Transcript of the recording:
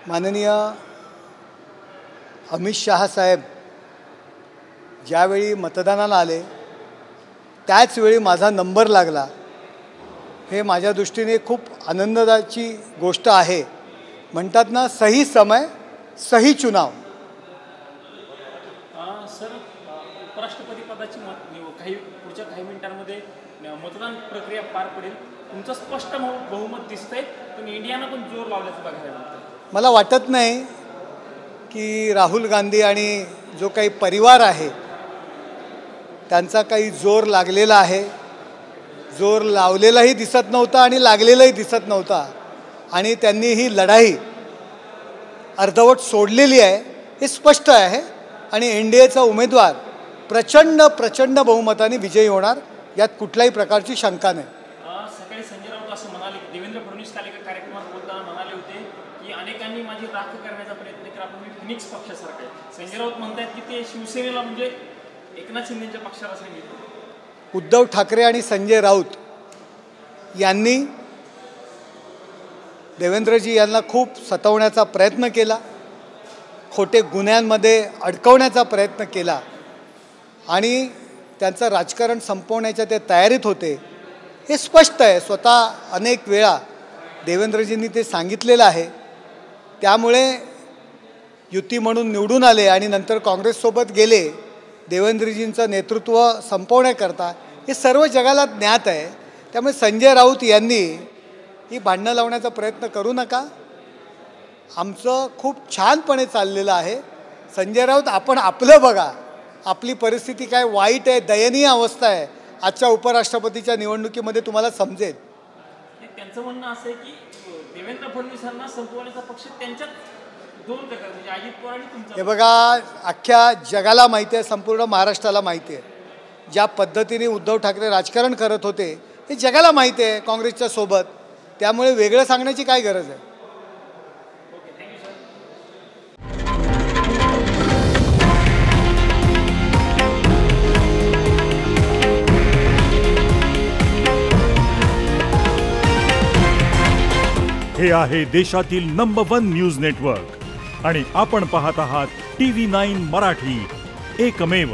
माननीय अमित शाह साहेब ज्यावेळी मतदानाला आले त्याच वेळी माझा नंबर लागला, हे माझ्या दृष्टीने खूप आनंदाची गोष्ट आहे। म्हणतात ना, सही समय सही चुनाव। सर, उपराष्ट्रपती पदाची पुढच्या काही मिनिटांमध्ये मतदान प्रक्रिया पार पडेल। तुमचं स्पष्ट बहुमत दिसतंय, पण इंडियानं पण जोर लावल्याचं बघायला मिळतं। मला वाटत नाही की राहुल गांधी आणि जो काही परिवार आहे त्यांचा काही जोर लागलेला आहे। जोर लावलेलाही दिसत नव्हता आणि लागलेलाही दिसत नव्हता, आणि त्यांनी ही लढाई अर्धवट सोडलेली आहे हे स्पष्ट आहे। आणि एनडीएचा उमेदवार प्रचंड बहुमताने विजयी होणार, यात कुठल्याही प्रकारची शंका नाही। सकाळी संजय राऊत असं म्हणाले, देवेंद्र फडणवीस काल एका कार्यक्रमात बोलताना म्हणाले होते की अनेकांनी माझी राख करण्याचा प्रयत्न केला, पण मी फिनिक्स पक्षासारखा आहे। संजय राऊत म्हणतात की ते शिवसेनेला म्हणजे एकनाथ शिंदेच्या पक्षाला सांगितलं। उद्धव ठाकरे आणि संजय राऊत यांनी देवेंद्रजी यांना खूप सतावण्याचा प्रयत्न केला, खोटे गुन्ह्यांमध्ये अडकवण्याचा प्रयत्न केला, आणि त्यांचं राजकारण संपवण्याच्या ते तयारीत होते हे स्पष्ट आहे। स्वतः अनेक वेळा देवेंद्रजींनी ते सांगितलेलं आहे। त्यामुळे युती म्हणून निवडून आले आणि नंतर काँग्रेससोबत गेले देवेंद्रजींचं नेतृत्व संपवण्याकरता, हे सर्व जगाला ज्ञात आहे। त्यामुळे संजय राऊत यांनी ही भांडणं लावण्याचा प्रयत्न करू नका। आमचं खूप छानपणे चाललेलं आहे। संजय राऊत, आपण आपलं बघा, आपली परिस्थिती काय वाईट आहे, दयनीय अवस्था आहे आजच्या उपराष्ट्रपतीच्या निवडणुकीमध्ये, तुम्हाला समजेल। त्यांचं म्हणणं असं आहे की देवेंद्र फडणवीसांना संपवण्याचा पक्ष त्यांच्यात दोन प्रकार, म्हणजे अजित पवार आणि तुमचा। हे बघा, अख्ख्या जगाला माहिती आहे, संपूर्ण महाराष्ट्राला माहिती आहे, ज्या पद्धतीने उद्धव ठाकरे राजकारण करत होते हे जगाला माहिती आहे काँग्रेसच्या सोबत। त्यामुळे वेगळं सांगण्याची काय गरज आहे। हे आहे देशातील नंबर 1 न्यूज नेटवर्क, आणि आपण पाहत आहात TV9 मराठी, एकमेव।